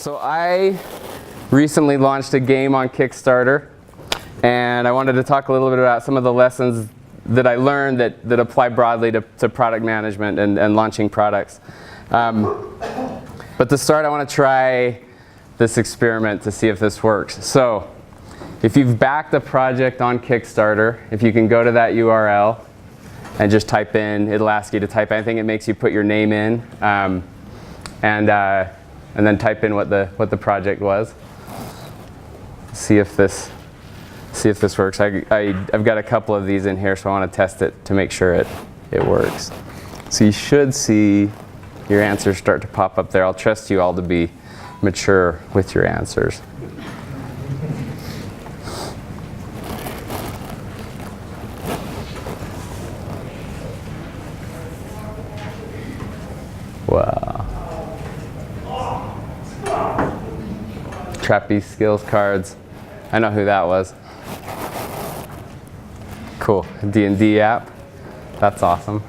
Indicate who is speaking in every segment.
Speaker 1: So I recently launched a game on Kickstarter, and I wanted to talk a little bit about some of the lessons that I learned that apply broadly to product management and launching products. But to start, I want to try this experiment to see if this works. So if you've backed a project on Kickstarter, if you can go to that URL and just type in, it'll ask you to type anything. It makes you put your name in and then type in what the project was. See if this works. I've got a couple of these in here, so I want to test it to make sure it works. So you should see your answers start to pop up there. I'll trust you all to be mature with your answers. Wow. Trapeze skills cards. I know who that was. Cool. D&D app. That's awesome.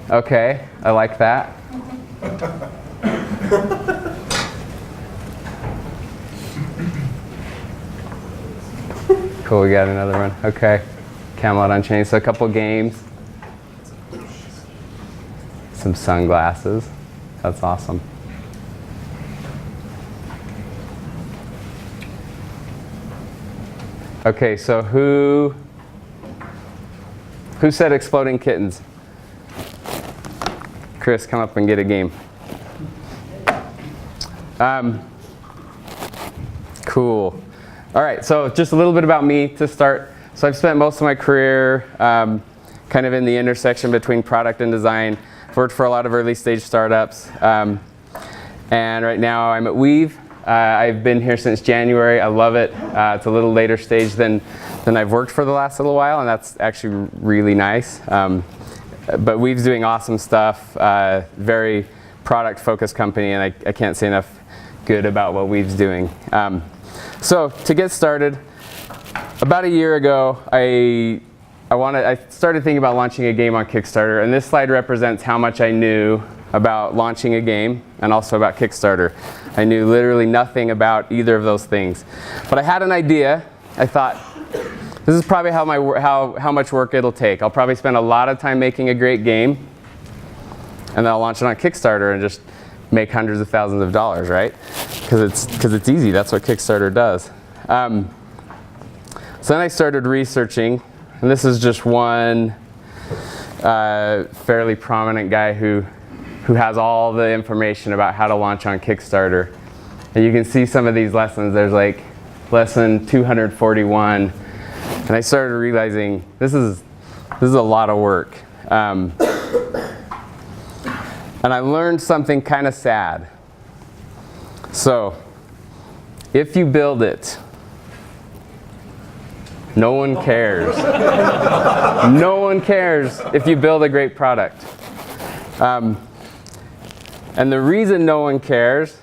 Speaker 1: Okay, I like that. Cool, we got another one. Okay. Camelot Unchained. So a couple games. Some sunglasses. That's awesome. Okay, so who said exploding kittens? Chris, come up and get a game. Cool. All right, so just a little bit about me to start. So I've spent most of my career kind of in the intersection between product and design. I've worked for a lot of early stage startups. And right now I'm at Weave. I've been here since January. I love it. It's a little later stage than I've worked for the last little while, and that's actually really nice. But Weave's doing awesome stuff. Very product-focused company, and I can't say enough good about what Weave's doing. So to get started, about a year ago, I started thinking about launching a game on Kickstarter, and this slide represents how much I knew about launching a game and also about Kickstarter. I knew literally nothing about either of those things. But I had an idea. I thought, this is probably how much work it'll take. I'll probably spend a lot of time making a great game, and then I'll launch it on Kickstarter and just make hundreds of thousands of dollars, right? Because it's easy. That's what Kickstarter does. So then I started researching, and this is just one fairly prominent guy who has all the information about how to launch on Kickstarter. And you can see some of these lessons. There's like lesson 241. And I started realizing this is a lot of work. And I learned something kind of sad. So if you build it, no one cares. No one cares if you build a great product. And the reason no one cares,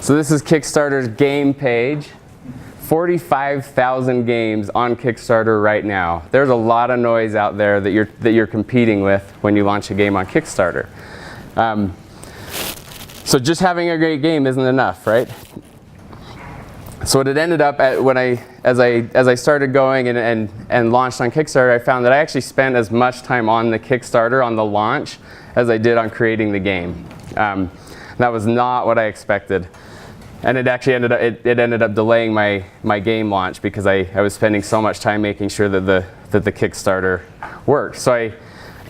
Speaker 1: so this is Kickstarter's game page. 45,000 games on Kickstarter right now. There's a lot of noise out there that you're competing with when you launch a game on Kickstarter. So just having a great game isn't enough, right? So what it ended up at as I started going and launched on Kickstarter, I found that I actually spent as much time on the Kickstarter, on the launch, as I did on creating the game. That was not what I expected. And it actually ended up delaying my game launch because I was spending so much time making sure that the Kickstarter worked. So I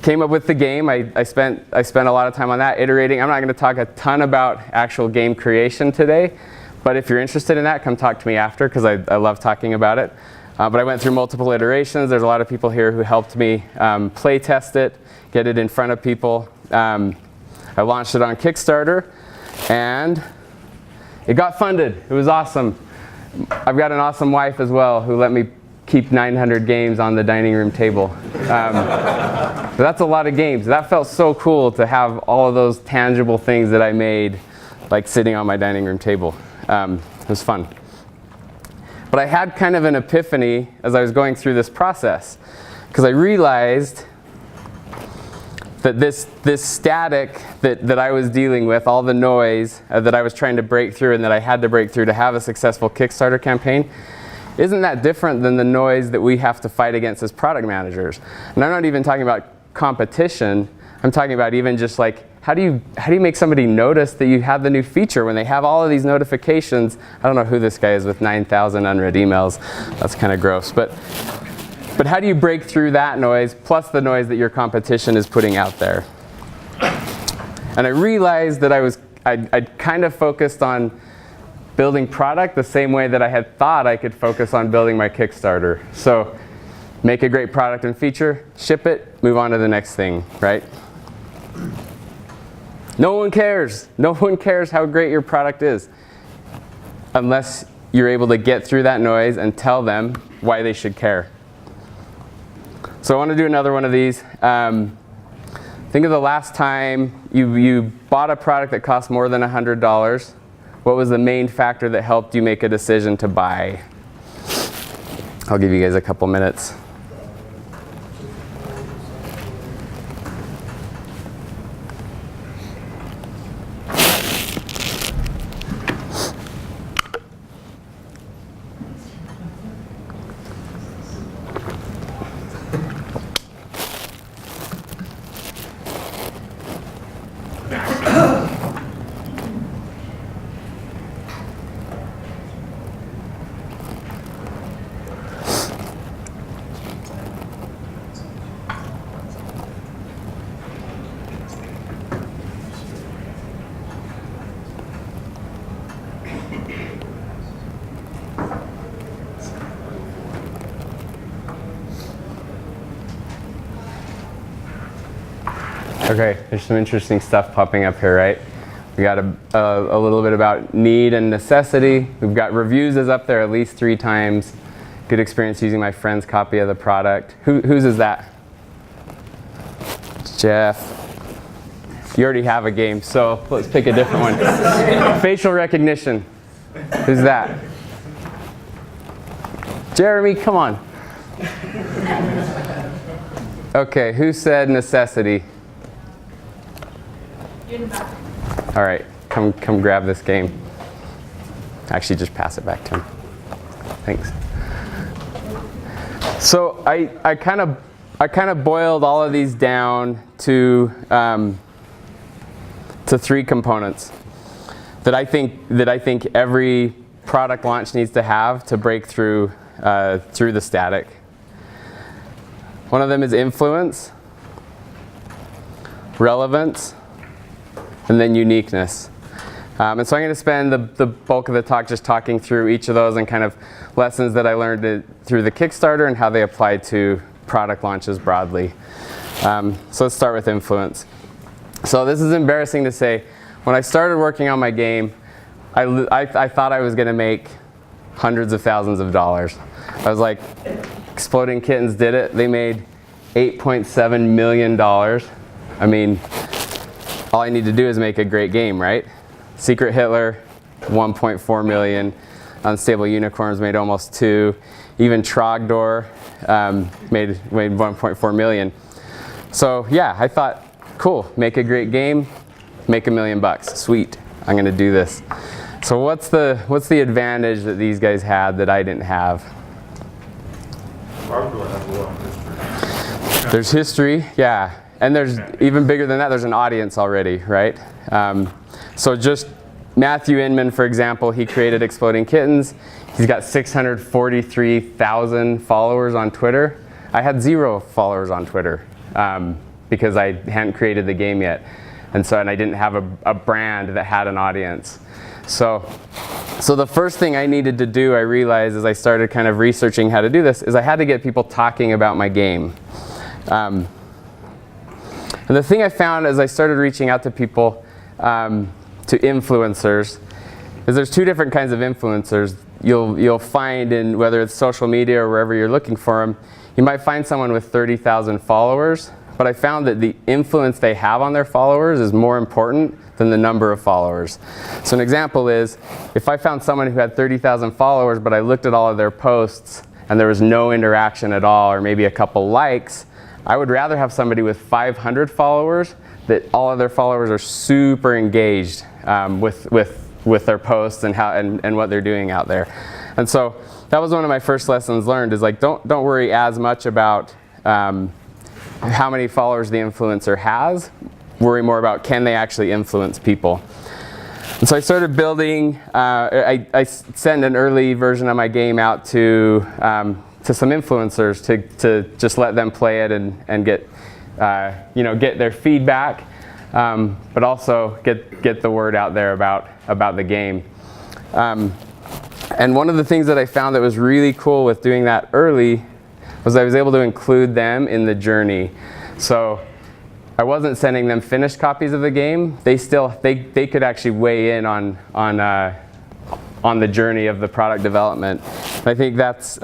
Speaker 1: came up with the game. I spent a lot of time on that, iterating. I'm not going to talk a ton about actual game creation today, but if you're interested in that, come talk to me after, because I love talking about it. But I went through multiple iterations. There's a lot of people here who helped me play test it, get it in front of people. I launched it on Kickstarter, and it got funded. It was awesome. I've got an awesome wife as well who let me keep 900 games on the dining room table. So that's a lot of games. That felt so cool to have all of those tangible things that I made like sitting on my dining room table. It was fun. But I had kind of an epiphany as I was going through this process, because I realized that this static that I was dealing with, all the noise that I was trying to break through and that I had to break through to have a successful Kickstarter campaign, isn't that different than the noise that we have to fight against as product managers? And I'm not even talking about competition. I'm talking about even just like, how do you make somebody notice that you have the new feature when they have all of these notifications? I don't know who this guy is with 9,000 unread emails. That's kind of gross. But how do you break through that noise plus the noise that your competition is putting out there? And I realized that I'd kind of focused on building product the same way that I had thought I could focus on building my Kickstarter. So make a great product and feature, ship it, move on to the next thing, right? No one cares. No one cares how great your product is unless you're able to get through that noise and tell them why they should care. So I want to do another one of these. Think of the last time you bought a product that cost more than $100. What was the main factor that helped you make a decision to buy? I'll give you guys a couple minutes. Okay, there's some interesting stuff popping up here, right? We got a little bit about need and necessity. We've got reviews is up there at least 3 times. Good experience using my friend's copy of the product. Whose is that? Jeff. You already have a game, so let's pick a different one. Facial recognition. Who's that? Jeremy, come on. Okay, who said necessity? All right, come grab this game. Actually, just pass it back to him. Thanks. So I kind of boiled all of these down to 3 components that I think every product launch needs to have to break through through the static. One of them is influence, relevance, and then uniqueness. And so I'm going to spend the bulk of the talk just talking through each of those and kind of lessons that I learned through the Kickstarter and how they apply to product launches broadly. So let's start with influence. So this is embarrassing to say. When I started working on my game, I thought I was going to make hundreds of thousands of dollars. I was like, Exploding Kittens did it. They made $8.7 million. I mean, all I need to do is make a great game, right? Secret Hitler, 1.4 million. Unstable Unicorns made almost 2. Even Trogdor made 1.4 million. So yeah, I thought, cool, make a great game, make $1 million. Sweet, I'm gonna do this. So what's the advantage that these guys had that I didn't have? There's history, yeah. And there's even bigger than that, there's an audience already, right? So just Matthew Inman, for example, he created Exploding Kittens. He's got 643,000 followers on Twitter. I had 0 followers on Twitter because I hadn't created the game yet. And I didn't have a brand that had an audience. So the first thing I needed to do, I realized as I started kind of researching how to do this, is I had to get people talking about my game. And the thing I found as I started reaching out to people, to influencers, is there's 2 different kinds of influencers. You'll find in whether it's social media or wherever you're looking for them, you might find someone with 30,000 followers, but I found that the influence they have on their followers is more important than the number of followers. So an example is, if I found someone who had 30,000 followers, but I looked at all of their posts and there was no interaction at all, or maybe a couple likes, I would rather have somebody with 500 followers that all of their followers are super engaged with their posts and what they're doing out there. And so that was one of my first lessons learned, is like, don't worry as much about how many followers the influencer has. Worry more about, can they actually influence people. And so I started building, I sent an early version of my game out to some influencers to just let them play it and get their feedback, but also get the word out there about the game. And one of the things that I found that was really cool with doing that early was I was able to include them in the journey. So I wasn't sending them finished copies of the game. They could actually weigh in on the journey of the product development. And I think that's,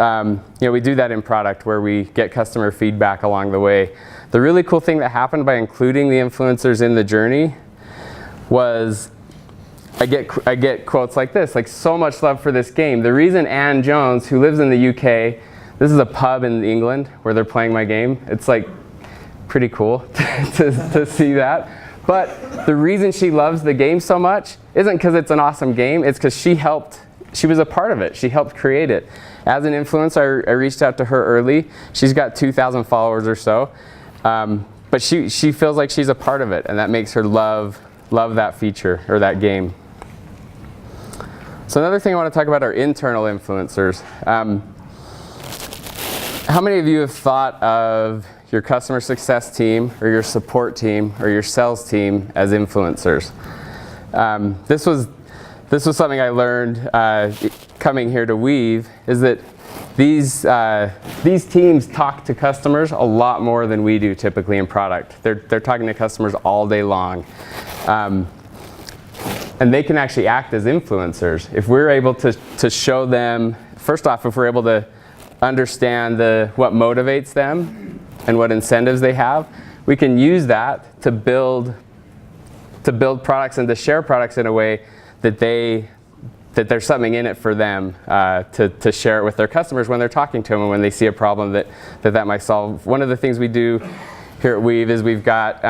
Speaker 1: we do that in product where we get customer feedback along the way. The really cool thing that happened by including the influencers in the journey was I get quotes like this, like, so much love for this game. The reason Anne Jones, who lives in the UK, this is a pub in England where they're playing my game. It's like pretty cool to see that. But the reason she loves the game so much isn't because it's an awesome game, it's because she was a part of it. She helped create it. As an influencer, I reached out to her early. She's got 2,000 followers or so. But she feels like she's a part of it, and that makes her love that feature or that game. So another thing I want to talk about are internal influencers. How many of you have thought of your customer success team or your support team or your sales team as influencers? This was something I learned coming here to Weave, is that these teams talk to customers a lot more than we do typically in product. They're talking to customers all day long. And they can actually act as influencers. If we're able to show them, first off, if we're able to understand what motivates them and what incentives they have, we can use that to build products and to share products in a way that there's something in it for them to share it with their customers when they're talking to them and when they see a problem that might solve. One of the things we do here at Weave is we've got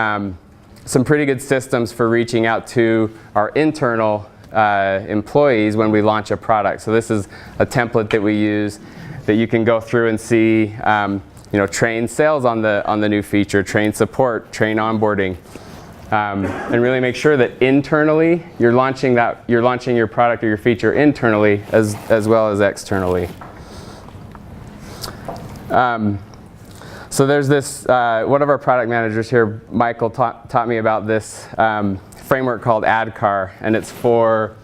Speaker 1: some pretty good systems for reaching out to our internal employees when we launch a product. So this is a template that we use that you can go through and see, train sales on the new feature, train support, train onboarding, and really make sure that internally you're launching your product or your feature internally as well as externally. So there's this, one of our product managers here, Michael, taught me about this framework called ADKAR, and it's for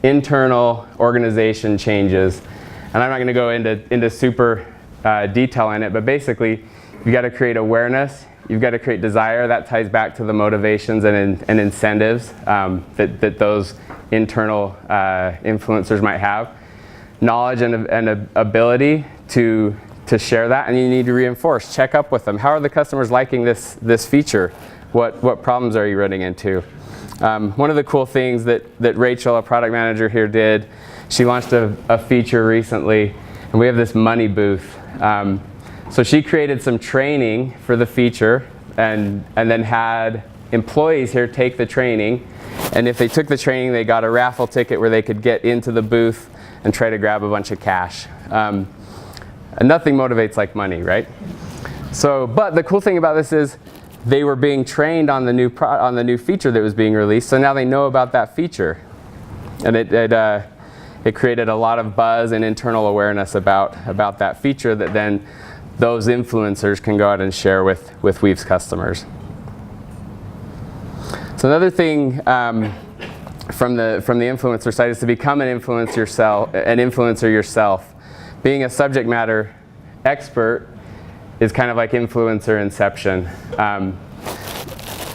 Speaker 1: internal organization changes. And I'm not going to go into super detail in it, but basically you've got to create awareness, you've got to create desire. That ties back to the motivations and incentives that those internal influencers might have. Knowledge and ability to share that, and you need to reinforce, check up with them. How are the customers liking this feature? What problems are you running into? One of the cool things that Rachel, a product manager here, did, she launched a feature recently, and we have this money booth. So she created some training for the feature and then had employees here take the training, and if they took the training, they got a raffle ticket where they could get into the booth and try to grab a bunch of cash. And nothing motivates like money, right? So, but the cool thing about this is they were being trained on the new feature that was being released, so now they know about that feature, and it created a lot of buzz and internal awareness about that feature that then those influencers can go out and share with Weave's customers. So another thing from the influencer side is to become an influencer yourself. Being a subject matter expert is kind of like influencer inception. And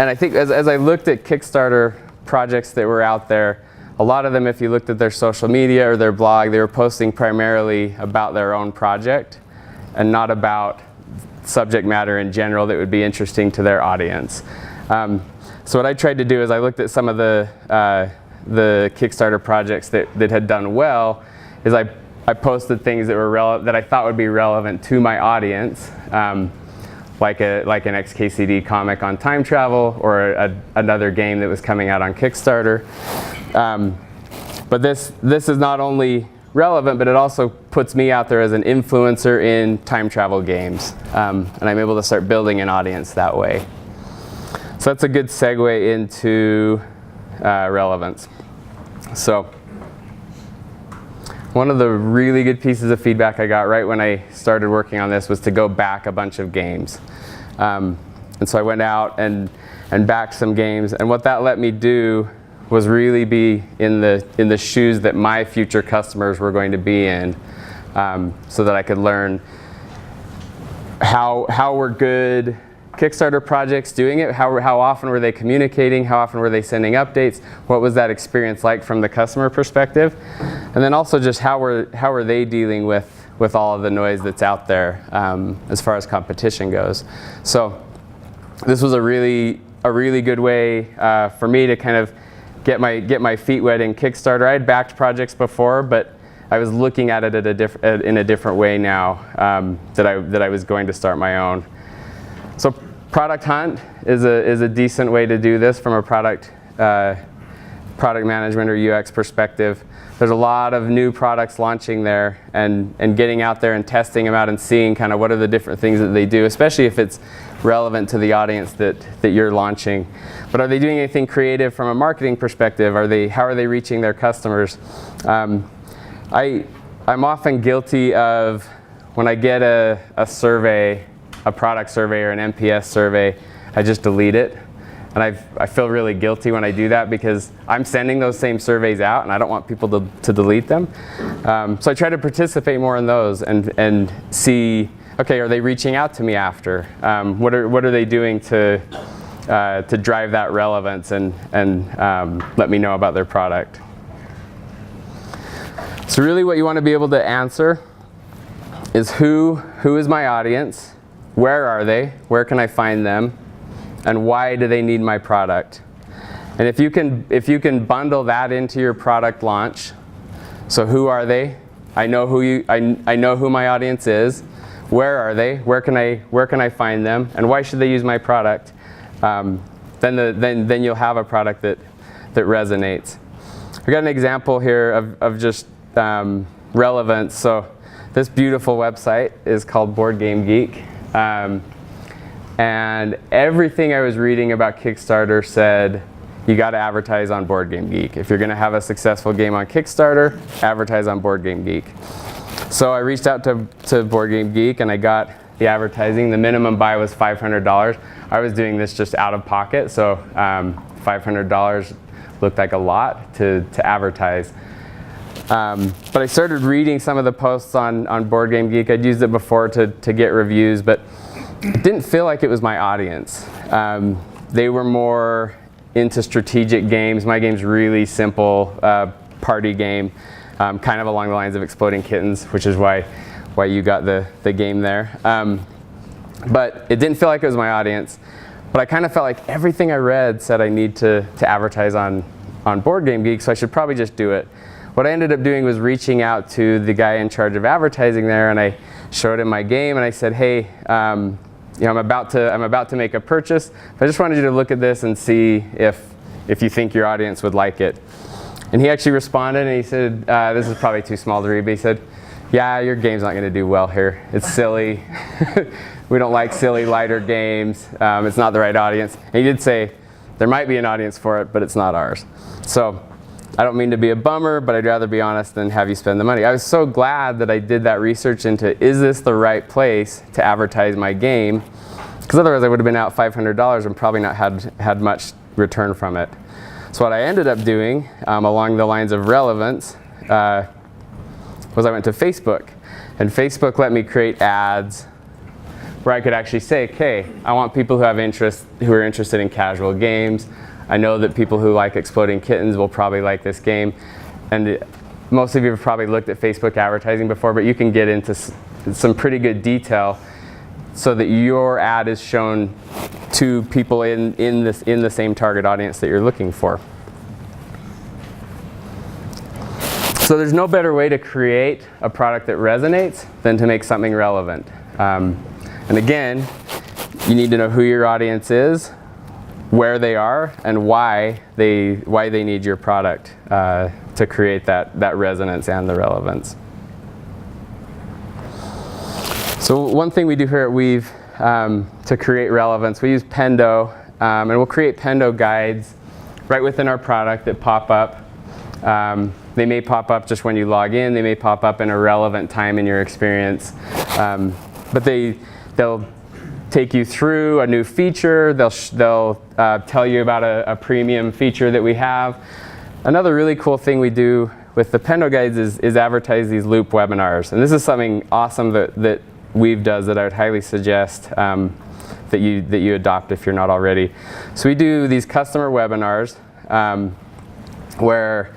Speaker 1: I think as I looked at Kickstarter projects that were out there, a lot of them, if you looked at their social media or their blog, they were posting primarily about their own project and not about subject matter in general that would be interesting to their audience. So what I tried to do is I looked at some of the Kickstarter projects that had done well, is I posted things that were that I thought would be relevant to my audience, like an XKCD comic on time travel, or another game that was coming out on Kickstarter. But this is not only relevant, but it also puts me out there as an influencer in time travel games. And I'm able to start building an audience that way. So that's a good segue into relevance. So one of the really good pieces of feedback I got right when I started working on this was to go back a bunch of games. And so I went out and backed some games, and what that let me do was really be in the shoes that my future customers were going to be in, so that I could learn how were good Kickstarter projects doing it, how often were they communicating, how often were they sending updates, what was that experience like from the customer perspective, and then also just how were they dealing with all of the noise that's out there as far as competition goes. So this was a really good way for me to kind of get my feet wet in Kickstarter. I had backed projects before, but I was looking at it in a different way now that I was going to start my own. So Product Hunt is a decent way to do this from a product management or UX perspective. There's a lot of new products launching there, and getting out there and testing them out and seeing kind of what are the different things that they do, especially if it's relevant to the audience that you're launching. But are they doing anything creative from a marketing perspective? How are they reaching their customers? I'm often guilty of, when I get a survey, a product survey or an NPS survey, I just delete it. And I feel really guilty when I do that, because I'm sending those same surveys out and I don't want people to delete them. So I try to participate more in those and see, okay, are they reaching out to me after? What are they doing to drive that relevance and let me know about their product? So really what you want to be able to answer is who is my audience? Where are they? Where can I find them? And why do they need my product? And if you can bundle that into your product launch, so who are they? I know who my audience is. Where are they? Where can I find them? And why should they use my product? Then you'll have a product that resonates. I got an example here of just relevance. So this beautiful website is called Board Game Geek. And everything I was reading about Kickstarter said, you got to advertise on Board Game Geek. If you're going to have a successful game on Kickstarter, advertise on Board Game Geek. So I reached out to Board Game Geek and I got the advertising. The minimum buy was $500. I was doing this just out of pocket, so $500 looked like a lot to advertise. But I started reading some of the posts on Board Game Geek. I'd used it before to get reviews, but it didn't feel like it was my audience. They were more into strategic games. My game's really simple, party game, kind of along the lines of Exploding Kittens, which is why you got the game there. But it didn't feel like it was my audience. But I kind of felt like everything I read said I need to advertise on Board Game Geek, so I should probably just do it. What I ended up doing was reaching out to the guy in charge of advertising there, and I showed him my game, and I said, hey, I'm about to make a purchase. I just wanted you to look at this and see if you think your audience would like it. And he actually responded, and he said, this is probably too small to read, but he said, yeah, your game's not going to do well here. It's silly. We don't like silly, lighter games. It's not the right audience. And he did say, there might be an audience for it, but it's not ours. So I don't mean to be a bummer, but I'd rather be honest than have you spend the money. I was so glad that I did that research into, is this the right place to advertise my game? Because otherwise I would have been out $500 and probably not had much return from it. So what I ended up doing, along the lines of relevance, was I went to Facebook. And Facebook let me create ads where I could actually say, okay, I want people who are interested in casual games. I know that people who like Exploding Kittens will probably like this game. And most of you have probably looked at Facebook advertising before, but you can get into some pretty good detail so that your ad is shown to people in the same target audience that you're looking for. So there's no better way to create a product that resonates than to make something relevant. And again, you need to know who your audience is, where they are, and why they need your product to create that resonance and the relevance. So one thing we do here at Weave to create relevance, we use Pendo, and we'll create Pendo guides right within our product that pop up. They may pop up just when you log in. They may pop up in a relevant time in your experience. But they'll take you through a new feature. They'll tell you about a premium feature that we have. Another really cool thing we do with the Pendo guides is advertise these loop webinars. And this is something awesome that Weave does that I would highly suggest that you adopt if you're not already. So we do these customer webinars where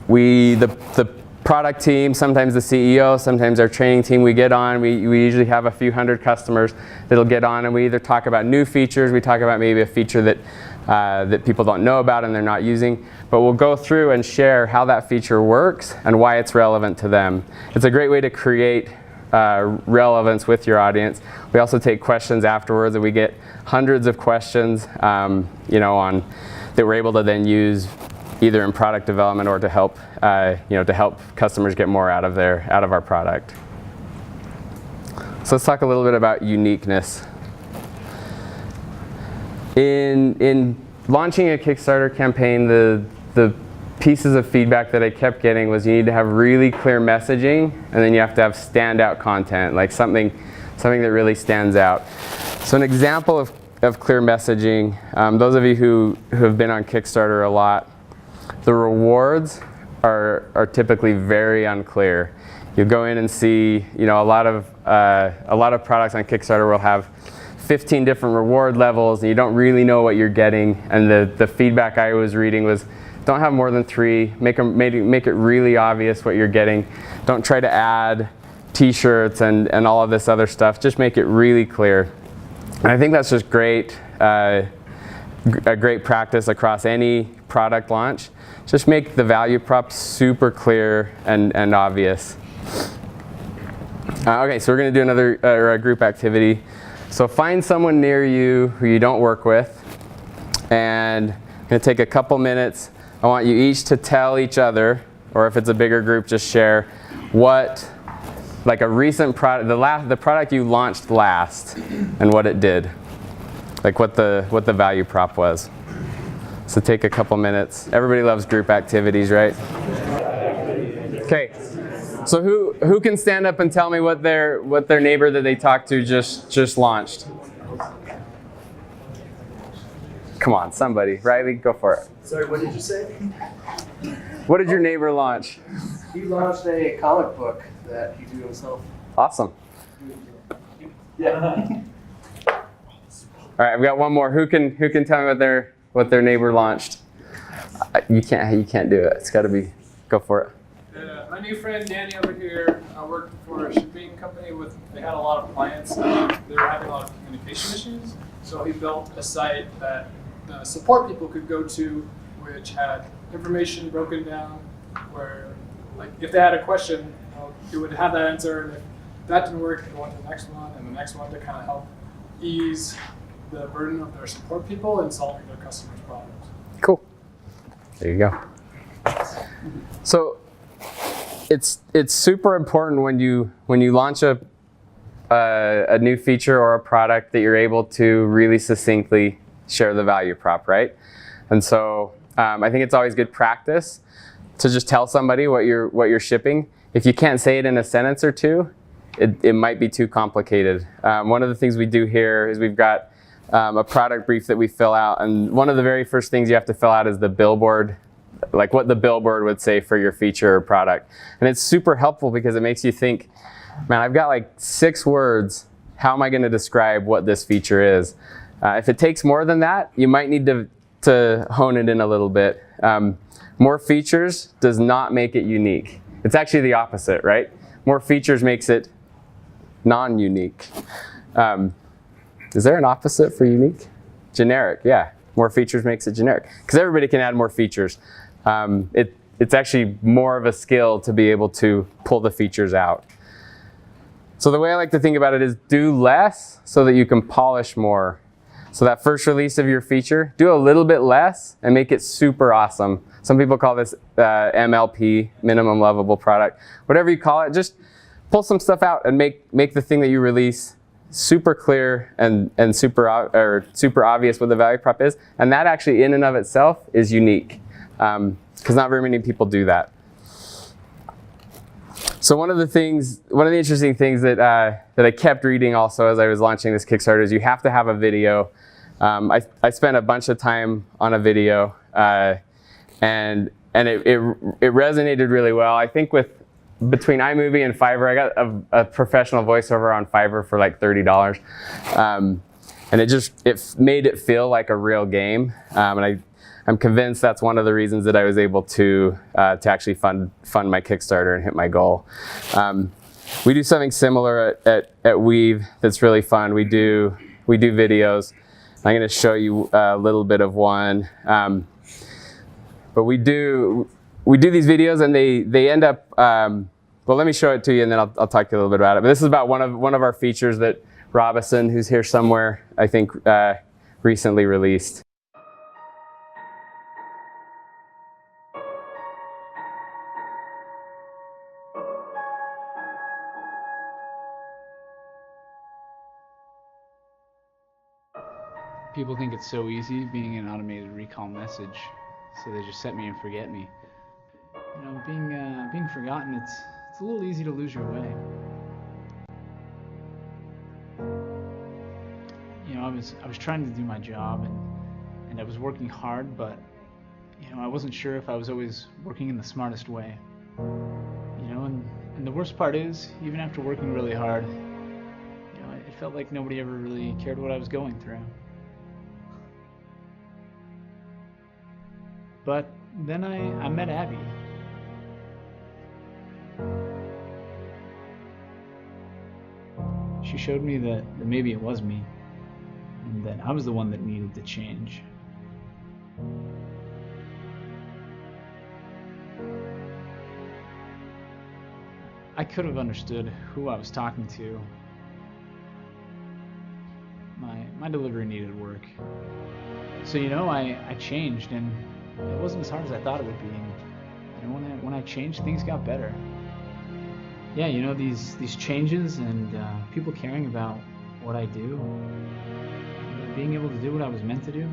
Speaker 1: the product team, sometimes the CEO, sometimes our training team, we get on. We usually have a few hundred customers that'll get on, and we either talk about new features, we talk about maybe a feature that people don't know about and they're not using, but we'll go through and share how that feature works and why it's relevant to them. It's a great way to create relevance with your audience. We also take questions afterwards, and we get hundreds of questions, that we're able to then use either in product development or to help, customers get more out of our product. So let's talk a little bit about uniqueness. In launching a Kickstarter campaign, the pieces of feedback that I kept getting was you need to have really clear messaging, and then you have to have standout content, like something that really stands out. So an example of clear messaging, those of you who have been on Kickstarter a lot, the rewards are typically very unclear. You'll go in and see, a lot of products on Kickstarter will have 15 different reward levels, and you don't really know what you're getting. And the feedback I was reading was, don't have more than 3. Make it really obvious what you're getting. Don't try to add t-shirts and all of this other stuff. Just make it really clear. And I think that's just great, a great practice across any product launch. Just make the value prop super clear and obvious. Okay, so we're going to do another group activity. So find someone near you who you don't work with, and I'm going to take a couple minutes. I want you each to tell each other, or if it's a bigger group, just share what, like a recent product, the product you launched last, and what it did, like what the value prop was. So take a couple minutes. Everybody loves group activities, right? Okay. So who can stand up and tell me what their neighbor that they talked to just launched? Come on, somebody. Riley, go for it.
Speaker 2: Sorry, what did you say?
Speaker 1: What did your neighbor launch?
Speaker 2: He launched a comic book that he drew himself.
Speaker 1: Awesome.
Speaker 2: Yeah.
Speaker 1: All right, I've got one more. Who can tell me what their neighbor launched? You can't do it. It's got to be. Go for it.
Speaker 3: My new friend Danny over here worked for a shipping company they had a lot of clients. They were having a lot of communication issues. So he built a site that support people could go to, which had information broken down where, like, if they had a question, it would have that answer, and if that didn't work, it would go on to the next one and the next one to kind of help ease the burden of their support people in solving their customers' problems.
Speaker 1: Cool. There you go. So it's super important when you launch a new feature or a product that you're able to really succinctly share the value prop, right? And so I think it's always good practice to just tell somebody what you're shipping. If you can't say it in a sentence or two, it might be too complicated. One of the things we do here is we've got a product brief that we fill out, and one of the very first things you have to fill out is the billboard, like what the billboard would say for your feature or product. And it's super helpful because it makes you think, man, I've got like 6 words. How am I going to describe what this feature is? If it takes more than that, you might need to hone it in a little bit. More features does not make it unique. It's actually the opposite, right? More features makes it non-unique. Is there an opposite for unique? Generic, yeah. More features makes it generic. Because everybody can add more features. It's actually more of a skill to be able to pull the features out. So the way I like to think about it is do less so that you can polish more. So that first release of your feature, do a little bit less and make it super awesome. Some people call this MLP, minimum lovable product. Whatever you call it, just pull some stuff out and make the thing that you release super clear and super obvious what the value prop is. And that actually in and of itself is unique, because not very many people do that. So one of the interesting things that I kept reading also as I was launching this Kickstarter is you have to have a video. I spent a bunch of time on a video, and it resonated really well. I think between iMovie and Fiverr, I got a professional voiceover on Fiverr for like $30, and it made it feel like a real game. And I'm convinced that's one of the reasons that I was able to actually fund my Kickstarter and hit my goal. We do something similar at Weave that's really fun. We do videos. I'm going to show you a little bit of one. But we do these videos, and they end up. Well, let me show it to you, and then I'll talk to you a little bit about it. But this is about one of our features that Robinson, who's here somewhere, I think, recently released.
Speaker 4: People think it's so easy being an automated recall message, so they just set me and forget me. You know, being forgotten, it's a little easy to lose your way. You know, I was trying to do my job and I was working hard, but you know, I wasn't sure if I was always working in the smartest way. You know, and the worst part is, even after working really hard, you know, it felt like nobody ever really cared what I was going through. But then I met Abby. She showed me that maybe it was me, and that I was the one that needed to change. I could have understood who I was talking to. My delivery needed work. So, you know, I changed, and it wasn't as hard as I thought it would be. And when I changed, things got better. Yeah, you know, these changes and people caring about what I do, being able to do what I was meant to do.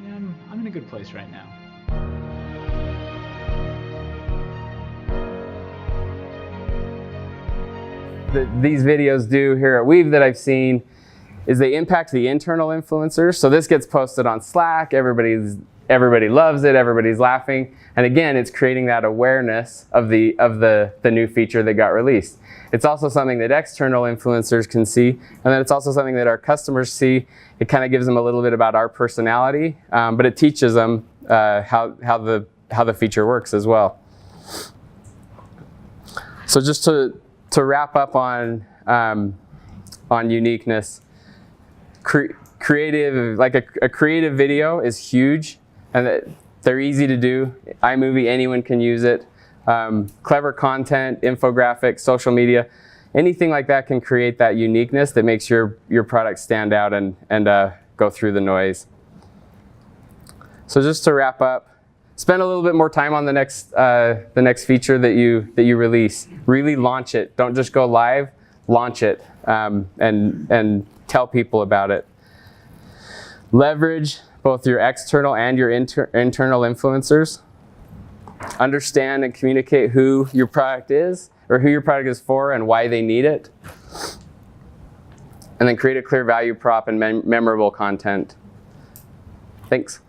Speaker 4: Yeah, I'm in a good place right now.
Speaker 1: These videos do here at Weave that I've seen is they impact the internal influencers. So this gets posted on Slack, everybody loves it, everybody's laughing. And again, it's creating that awareness of the new feature that got released. It's also something that external influencers can see, and then it's also something that our customers see. It kind of gives them a little bit about our personality, but it teaches them how the feature works as well. So just to wrap up on uniqueness, creative, like a creative video is huge, and they're easy to do. iMovie, anyone can use it. Clever content, infographics, social media, anything like that can create that uniqueness that makes your product stand out and go through the noise. So just to wrap up, spend a little bit more time on the next feature that you release. Really launch it. Don't just go live. Launch it and tell people about it. Leverage both your external and your internal influencers. Understand and communicate who your product is, or who your product is for, and why they need it. And then create a clear value prop and memorable content. Thanks.